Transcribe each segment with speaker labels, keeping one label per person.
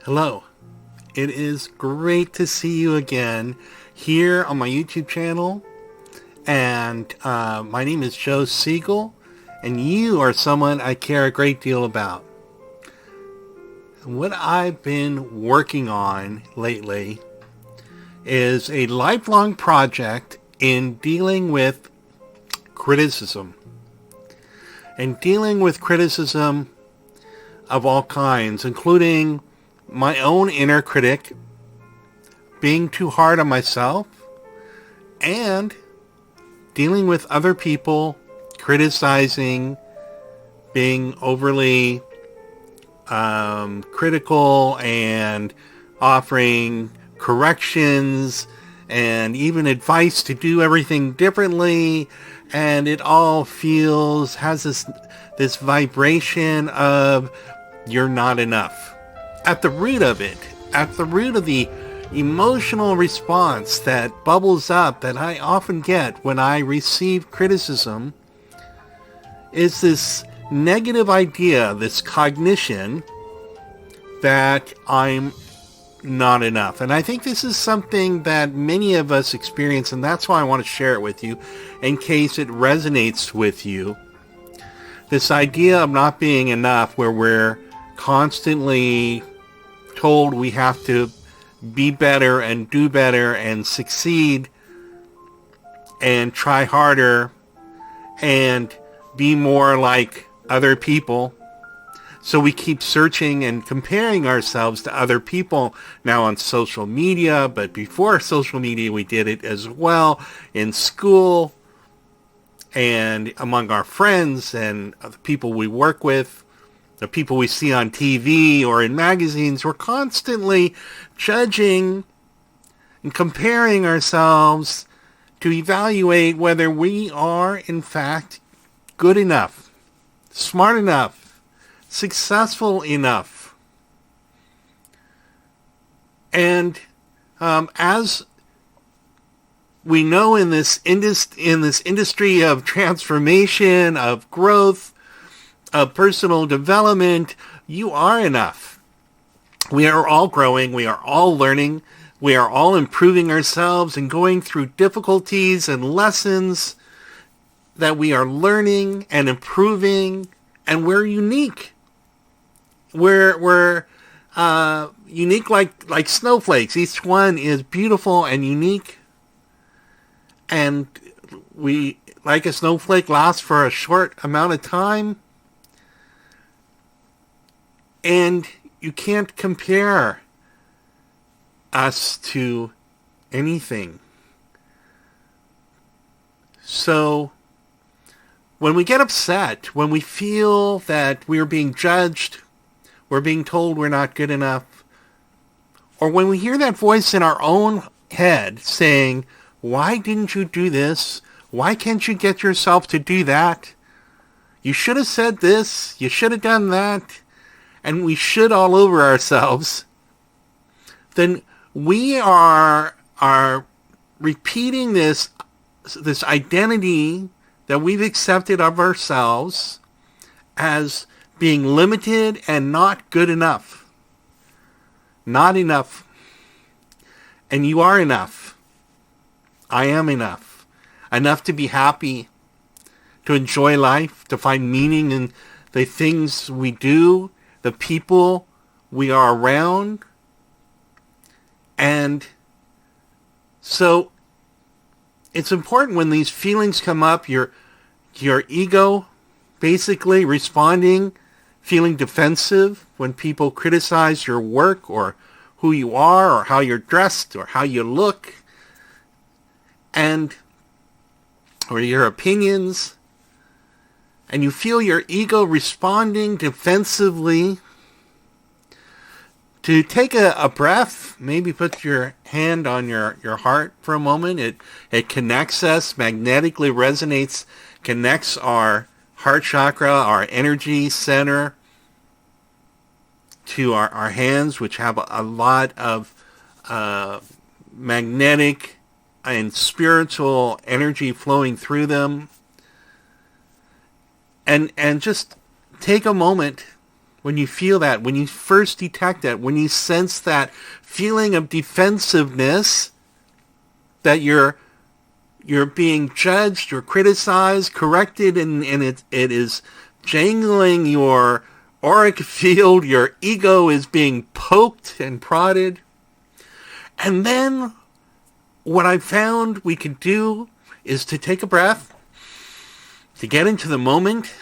Speaker 1: Hello. It is great to see you again here on my YouTube channel. And my name is Joe Siegel, and you are someone I care a great deal about. What I've been working on lately is a lifelong project in dealing with criticism. And dealing with criticism of all kinds, including my own inner critic, being too hard on myself, and dealing with other people criticizing, being overly critical, and offering corrections and even advice to do everything differently, and it all has this vibration of you're not enough. At the root of it, at the root of the emotional response that bubbles up that I often get when I receive criticism, is this negative idea, this cognition that I'm not enough. And I think this is something that many of us experience, and that's why I want to share it with you in case it resonates with you. This idea of not being enough, where we're constantly told we have to be better and do better and succeed and try harder and be more like other people. So we keep searching and comparing ourselves to other people now on social media, but before social media we did it as well in school and among our friends and the people we work with, the people we see on TV or in magazines. We're constantly judging and comparing ourselves to evaluate whether we are in fact good enough, smart enough, successful enough. And as we know in this industry of transformation, of growth, of personal development, you are enough. We are all growing, we are all learning, we are all improving ourselves and going through difficulties and lessons that we are learning and improving, and we're unique. We're unique like snowflakes. Each one is beautiful and unique, and we, like a snowflake, lasts for a short amount of time. And you can't compare us to anything. So when we get upset, when we feel that we're being judged, we're being told we're not good enough, or when we hear that voice in our own head saying, why didn't you do this? Why can't you get yourself to do that? You should have said this. You should have done that. And we should all over ourselves, then we are repeating this identity that we've accepted of ourselves as being limited and not good enough. Not enough. And you are enough. I am enough. Enough to be happy, to enjoy life, to find meaning in the things we do, the people we are around. And so it's important when these feelings come up, your ego basically responding, feeling defensive when people criticize your work or who you are or how you're dressed or how you look, and or your opinions. And you feel your ego responding defensively. To take a breath, maybe put your hand on your heart for a moment. It connects us, magnetically resonates, connects our heart chakra, our energy center, to our hands, which have a lot of magnetic and spiritual energy flowing through them. And just take a moment When you feel that, when you first detect that, when you sense that feeling of defensiveness, that you're being judged or criticized, corrected, and it is jangling your auric field, your ego is being poked and prodded. And then what I found we could do is to take a breath, to get into the moment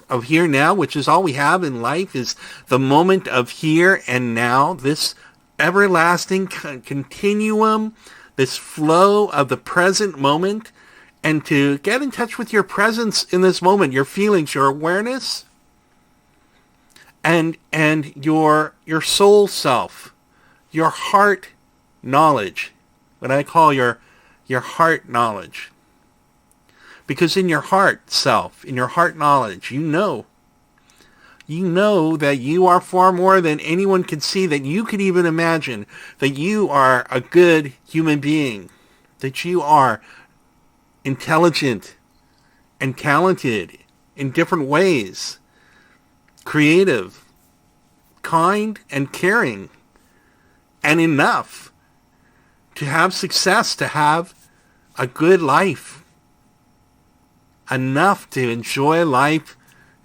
Speaker 1: of here now, which is all we have in life, is the moment of here and now, this everlasting continuum, this flow of the present moment, and to get in touch with your presence in this moment, your feelings, your awareness, and your soul self, your heart knowledge, what I call your heart knowledge. Because in your heart self, in your heart knowledge, you know that you are far more than anyone can see, that you could even imagine, that you are a good human being, that you are intelligent and talented in different ways, creative, kind, and caring, and enough to have success, to have a good life, enough to enjoy life,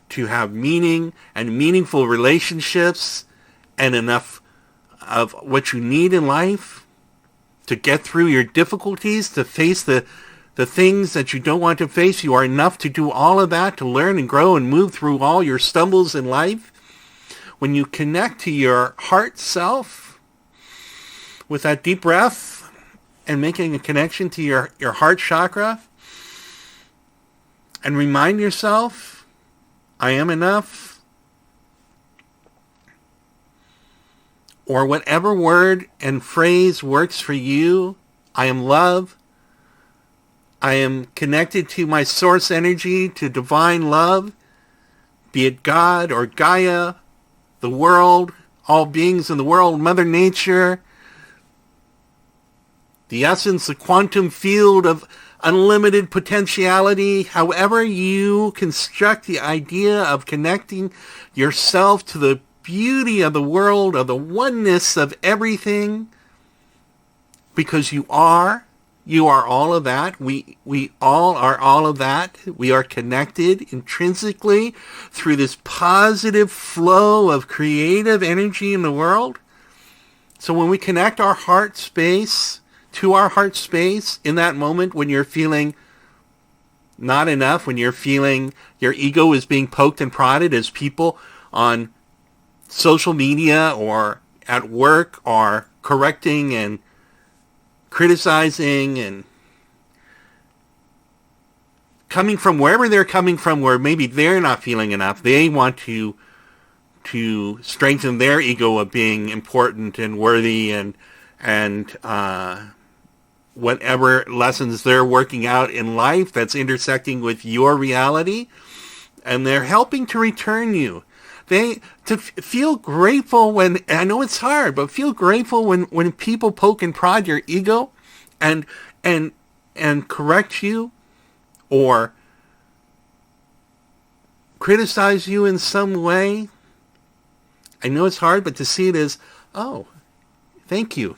Speaker 1: to have meaning and meaningful relationships, and enough of what you need in life to get through your difficulties, to face the things that you don't want to face. You are enough to do all of that, to learn and grow and move through all your stumbles in life. When you connect to your heart self with that deep breath and making a connection to your heart chakra, and remind yourself, I am enough, or whatever word and phrase works for you. I am love. I am connected to my source energy, to divine love, be it God or Gaia, the world, all beings in the world, Mother Nature, the essence, the quantum field of unlimited potentiality. However you construct the idea of connecting yourself to the beauty of the world, of the oneness of everything, because you are all of that. We all are all of that. We are connected intrinsically through this positive flow of creative energy in the world. So when we connect our heart space to our heart space in that moment, when you're feeling not enough, when you're feeling your ego is being poked and prodded, as people on social media or at work are correcting and criticizing and coming from wherever they're coming from, where maybe they're not feeling enough, they want to strengthen their ego of being important and worthy, and whatever lessons they're working out in life that's intersecting with your reality, and they're helping to return you. Feel grateful when, I know it's hard, but feel grateful when people poke and prod your ego and correct you or criticize you in some way. I know it's hard, but to see it as, oh, thank you.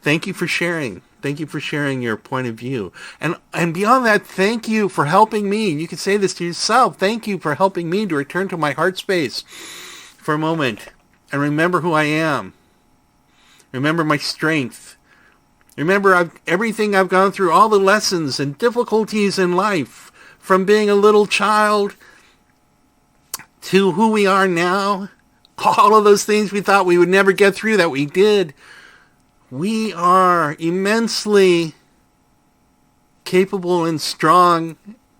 Speaker 1: Thank you for sharing. Thank you for sharing your point of view. And beyond that, thank you for helping me. You can say this to yourself. Thank you for helping me to return to my heart space for a moment and remember who I am. Remember my strength. Remember everything I've gone through, all the lessons and difficulties in life, from being a little child to who we are now. All of those things we thought we would never get through that we did. We are immensely capable and strong,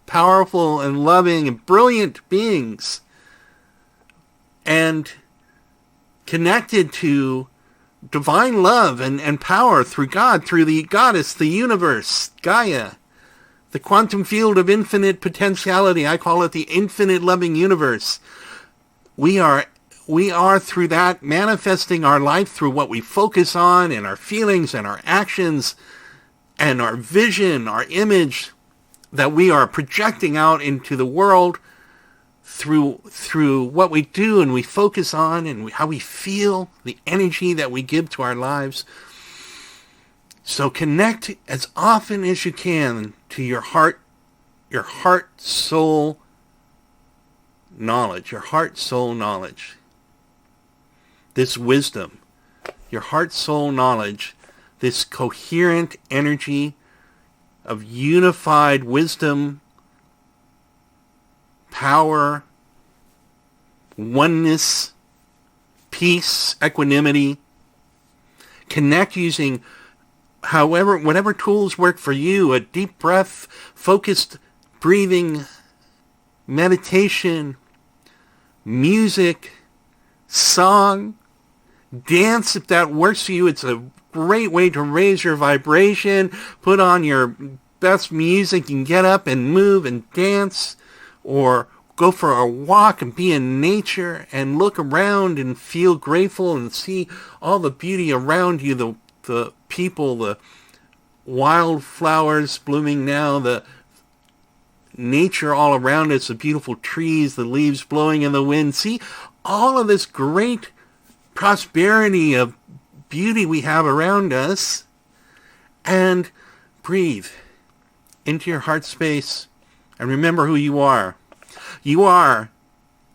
Speaker 1: powerful and loving and brilliant beings, and connected to divine love and power through God, through the goddess, the universe, Gaia, the quantum field of infinite potentiality. I call it the infinite loving universe. We are through that manifesting our life through what we focus on and our feelings and our actions and our vision, our image that we are projecting out into the world through what we do and we focus on and how we feel, the energy that we give to our lives. So connect as often as you can to your heart, soul knowledge, this wisdom, your heart, soul knowledge, this coherent energy of unified wisdom, power, oneness, peace, equanimity. Connect using whatever tools work for you, a deep breath, focused breathing, meditation, music, song, dance if that works for you. It's a great way to raise your vibration. Put on your best music and get up and move and dance, or go for a walk and be in nature and look around and feel grateful and see all the beauty around you, the people, the wildflowers blooming now, the nature all around us, the beautiful trees, the leaves blowing in the wind. See all of this great prosperity of beauty we have around us, and breathe into your heart space and remember who you are. You are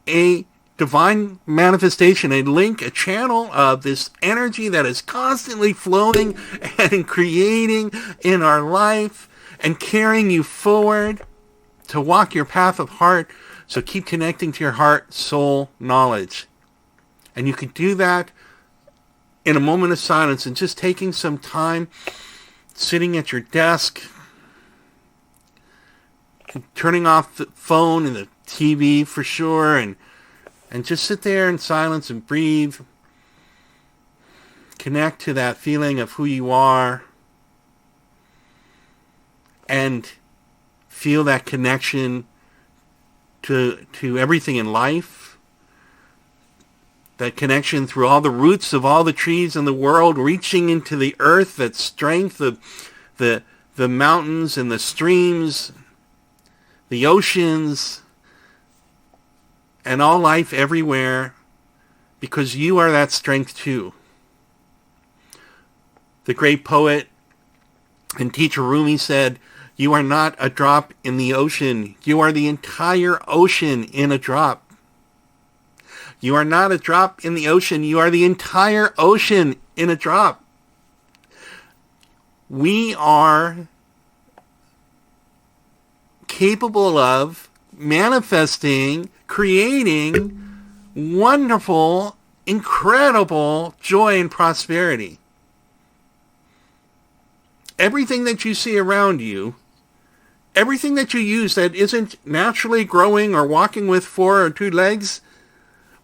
Speaker 1: a divine manifestation, a link, a channel of this energy that is constantly flowing and creating in our life and carrying you forward to walk your path of heart. So keep connecting to your heart, soul, knowledge. And you can do that in a moment of silence and just taking some time sitting at your desk, turning off the phone and the TV for sure, and just sit there in silence and breathe. Connect to that feeling of who you are and feel that connection to everything in life. That connection through all the roots of all the trees in the world, reaching into the earth, that strength of the mountains and the streams, the oceans, and all life everywhere, because you are that strength too. The great poet and teacher Rumi said, "You are not a drop in the ocean. You are the entire ocean in a drop." You are not a drop in the ocean. You are the entire ocean in a drop. We are capable of manifesting, creating wonderful, incredible joy and prosperity. Everything that you see around you, everything that you use that isn't naturally growing or walking with 4 or 2 legs,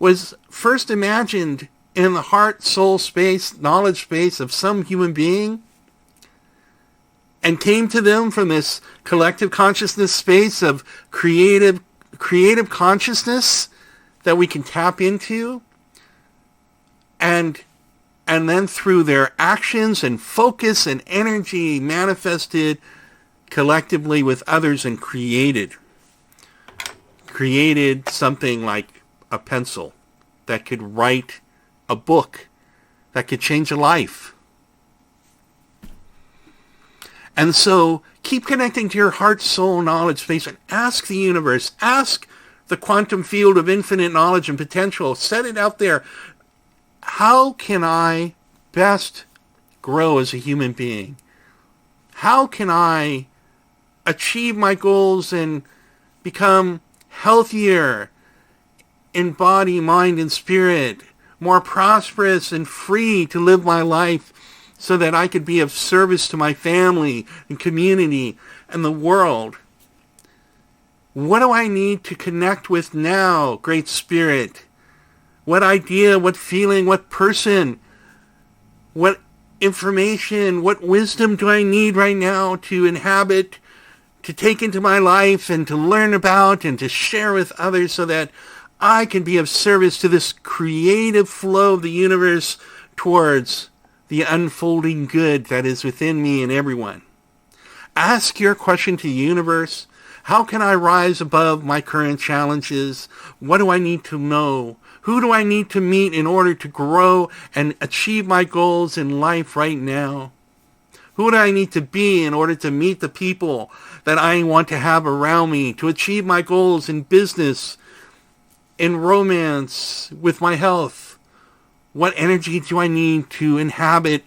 Speaker 1: was first imagined in the heart, soul space, knowledge space of some human being, and came to them from this collective consciousness space of creative consciousness that we can tap into, and then through their actions and focus and energy manifested collectively with others and created something like a pencil that could write a book that could change a life. And so keep connecting to your heart, soul, knowledge space, and ask the universe, ask the quantum field of infinite knowledge and potential, set it out there. How can I best grow as a human being? How can I achieve my goals and become healthier in body, mind, and spirit, more prosperous and free to live my life so that I could be of service to my family and community and the world? What do I need to connect with now, Great Spirit? What idea, what feeling, what person, what information, what wisdom do I need right now to inhabit, to take into my life and to learn about and to share with others so that I can be of service to this creative flow of the universe towards the unfolding good that is within me and everyone? Ask your question to the universe. How can I rise above my current challenges? What do I need to know? Who do I need to meet in order to grow and achieve my goals in life right now? Who do I need to be in order to meet the people that I want to have around me, to achieve my goals in business, in romance, with my health? What energy do I need to inhabit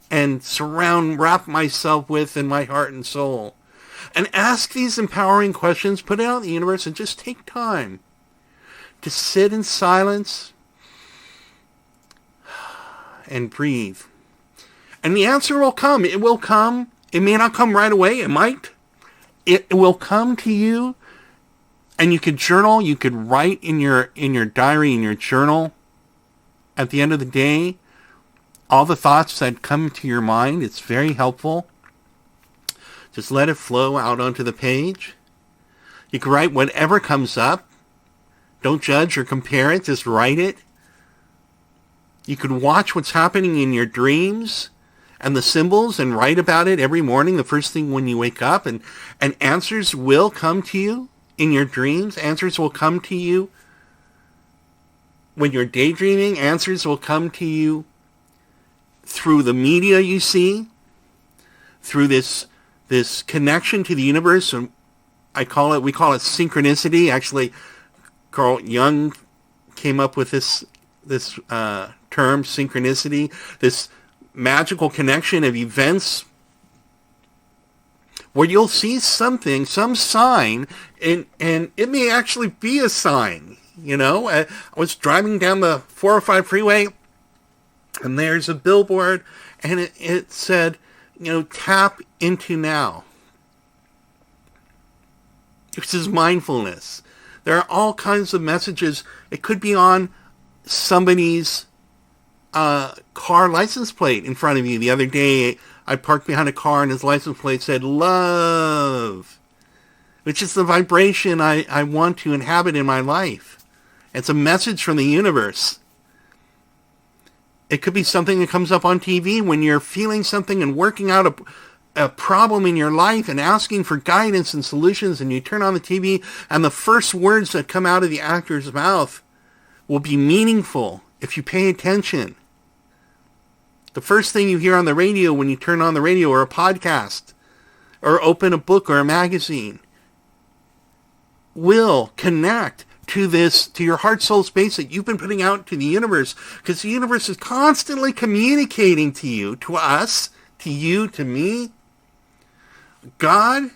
Speaker 1: and wrap myself with in my heart and soul? And ask these empowering questions, put it out in the universe, and just take time to sit in silence and breathe. And the answer will come. It will come. It may not come right away. It might. It will come to you. And you could journal. You could write in your diary, in your journal, at the end of the day, all the thoughts that come to your mind. It's very helpful. Just let it flow out onto the page. You can write whatever comes up. Don't judge or compare it. Just write it. You can watch what's happening in your dreams and the symbols and write about it every morning, the first thing when you wake up. And answers will come to you in your dreams. Answers will come to you when you're daydreaming. Answers will come to you through the media you see, through this connection to the universe. And we call it synchronicity. Actually, Carl Jung came up with this term, synchronicity, this magical connection of events where you'll see something, some sign, and it may actually be a sign. I was driving down the 405 freeway, and there's a billboard, and it said, tap into now. This is mindfulness. There are all kinds of messages. It could be on somebody's car license plate in front of you. The other day, I parked behind a car and his license plate said love, which is the vibration I want to inhabit in my life. It's a message from the universe. It could be something that comes up on TV when you're feeling something and working out a problem in your life and asking for guidance and solutions, and you turn on the TV and the first words that come out of the actor's mouth will be meaningful if you pay attention. The first thing you hear on the radio when you turn on the radio or a podcast or open a book or a magazine will connect to your heart soul space that you've been putting out to the universe, because the universe is constantly communicating to you, to us, to you, to me. God,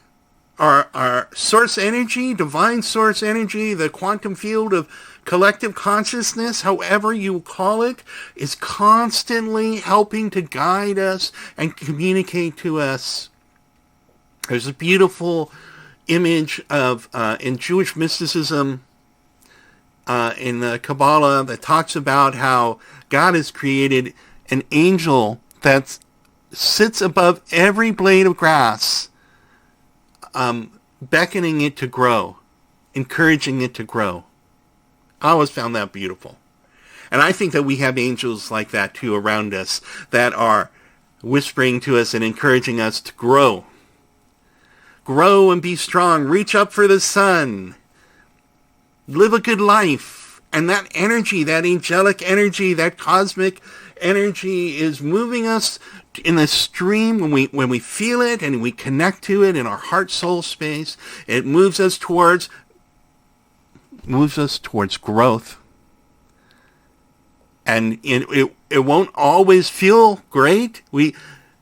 Speaker 1: our source energy, divine source energy, the quantum field of collective consciousness, however you call it, is constantly helping to guide us and communicate to us. There's a beautiful image of in Jewish mysticism, in the Kabbalah, that talks about how God has created an angel that sits above every blade of grass, beckoning it to grow, encouraging it to grow. I always found that beautiful. And I think that we have angels like that too around us that are whispering to us and encouraging us to grow. Grow and be strong. Reach up for the sun. Live a good life. And that energy, that angelic energy, that cosmic energy is moving us in the stream when we feel it and we connect to it in our heart soul space. It moves us towards growth. And it won't always feel great.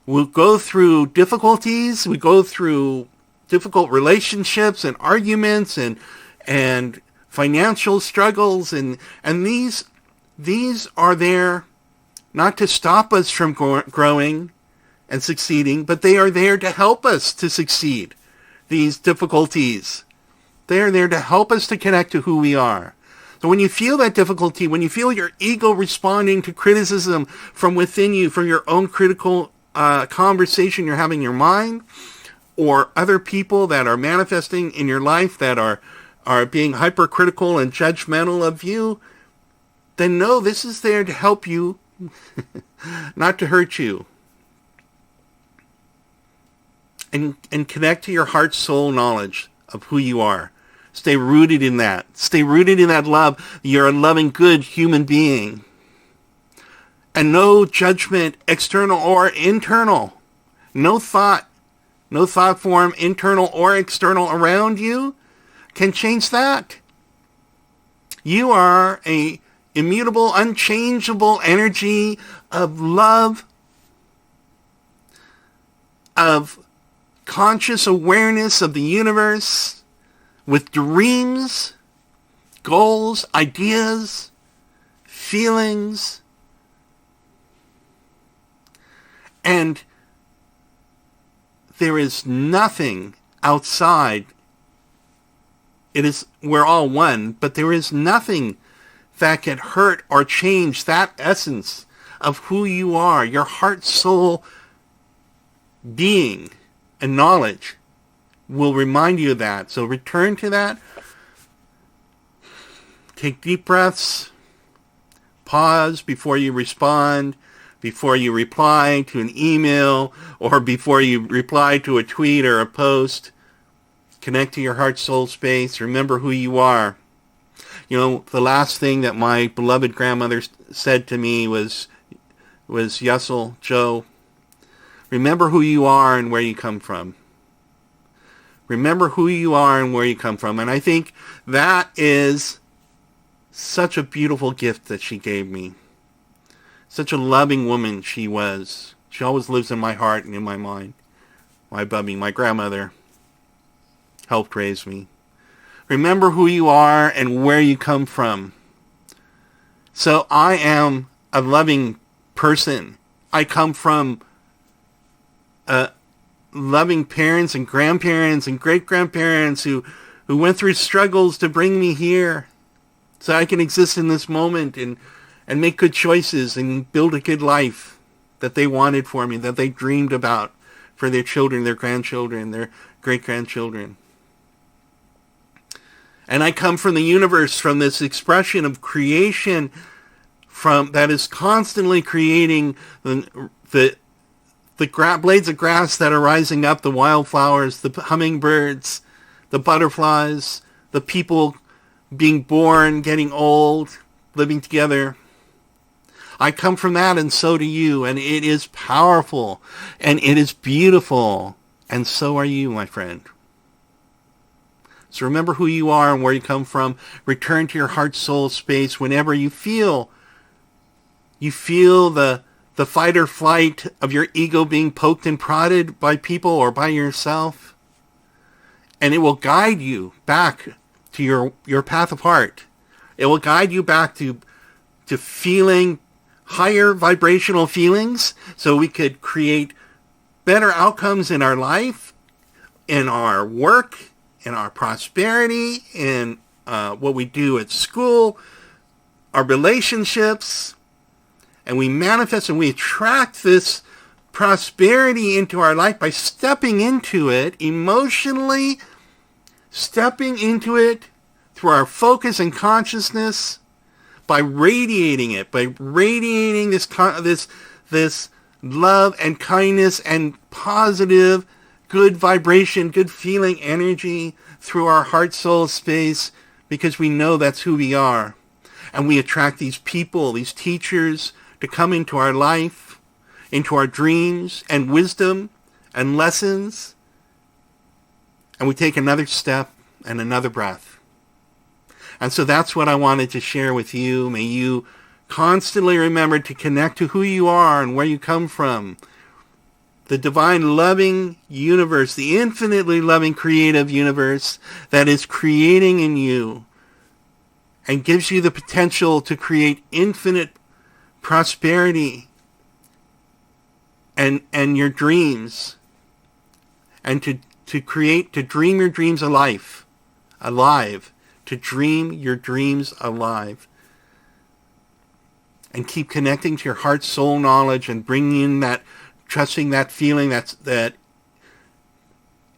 Speaker 1: We'll go through difficulties. We go through difficult relationships and arguments and financial struggles, and these are there not to stop us from growing and succeeding, but they are there to help us to succeed. These difficulties, they are there to help us to connect to who we are. So when you feel that difficulty, when you feel your ego responding to criticism from within you, from your own critical conversation you're having in your mind, or other people that are manifesting in your life that are being hypercritical and judgmental of you, then know this is there to help you, not to hurt you. and connect to your heart soul knowledge of who you are. Stay rooted in that. Stay rooted in that love. You're a loving, good human being. And no judgment, external or internal. No thought form, internal or external around you can change that. You are a immutable, unchangeable energy of love, of conscious awareness of the universe, with dreams, goals, ideas, feelings, and there is nothing outside. We're all one, but there is nothing that can hurt or change that essence of who you are, your heart, soul, being, and knowledge will remind you of that. So return to that. Take deep breaths. Pause before you respond, before you reply to an email, or before you reply to a tweet or a post. Connect to your heart, soul space. Remember who you are. You know, the last thing that my beloved grandmother said to me was Yussel, Joe, remember who you are and where you come from. Remember who you are and where you come from. And I think that is such a beautiful gift that she gave me. Such a loving woman she was. She always lives in my heart and in my mind. My Bubby, my grandmother, helped raise me. Remember who you are and where you come from. So I am a loving person. I come from loving parents and grandparents and great-grandparents who went through struggles to bring me here so I can exist in this moment and make good choices and build a good life that they wanted for me, that they dreamed about for their children, their grandchildren, their great-grandchildren. And I come from the universe, from this expression of creation that is constantly creating the blades of grass that are rising up, the wildflowers, the hummingbirds, the butterflies, the people being born, getting old, living together. I come from that, and so do you, and it is powerful, and it is beautiful, and so are you, my friend. So remember who you are and where you come from. Return to your heart, soul space whenever you feel the fight or flight of your ego being poked and prodded by people or by yourself. And it will guide you back to your path of heart. It will guide you back to feeling higher vibrational feelings so we could create better outcomes in our life, in our work, in our prosperity, in what we do at school, our relationships, and we manifest and we attract this prosperity into our life by stepping into it emotionally, stepping into it through our focus and consciousness, by radiating it, by radiating this love and kindness and positive good vibration, good feeling energy through our heart soul space, because we know that's who we are. And we attract these people, these teachers, to come into our life, into our dreams and wisdom and lessons. And we take another step and another breath. And so that's what I wanted to share with you. May you constantly remember to connect to who you are and where you come from. The divine loving universe, the infinitely loving creative universe that is creating in you and gives you the potential to create infinite prosperity and your dreams, and to dream your dreams alive, to dream your dreams alive. And keep connecting to your heart soul knowledge and bringing in that, trusting that feeling, that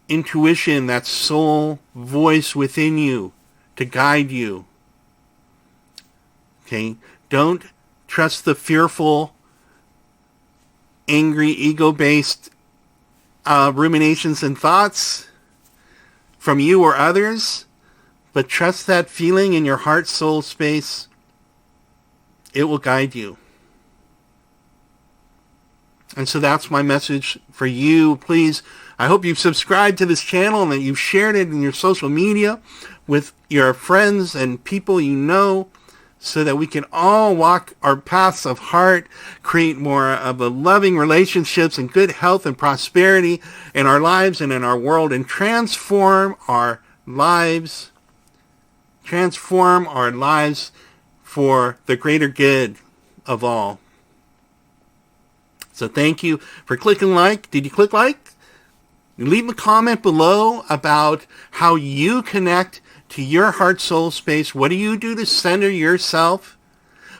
Speaker 1: intuition, that soul voice within you to guide you. Okay? Don't trust the fearful, angry, ego-based ruminations and thoughts from you or others, but trust that feeling in your heart soul space. It will guide you. And so that's my message for you. Please, I hope you've subscribed to this channel and that you've shared it in your social media with your friends and people you know, so that we can all walk our paths of heart, create more of a loving relationships and good health and prosperity in our lives and in our world, and transform our lives for the greater good of all. So thank you for clicking like. Did you click like? Leave a comment below about how you connect to your heart soul space. What do you do to center yourself?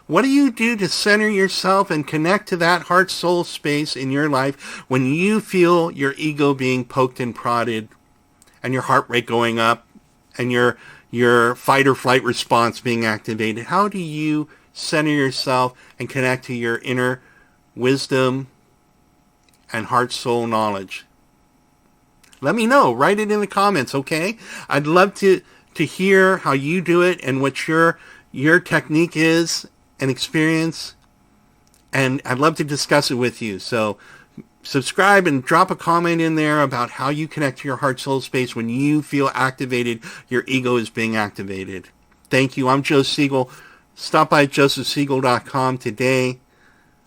Speaker 1: What do you do to center yourself and connect to that heart soul space in your life when you feel your ego being poked and prodded and your heart rate going up and your fight or flight response being activated? How do you center yourself and connect to your inner wisdom and heart soul knowledge? Let me know. Write it in the comments, okay? I'd love to hear how you do it and what your technique is and experience, and I'd love to discuss it with you. So subscribe and drop a comment in there about how you connect to your heart soul space when you feel activated, your ego is being activated. Thank you. I'm Joe Siegel. Stop by josephsiegel.com today.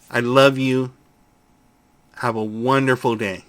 Speaker 1: I love you. Have a wonderful day.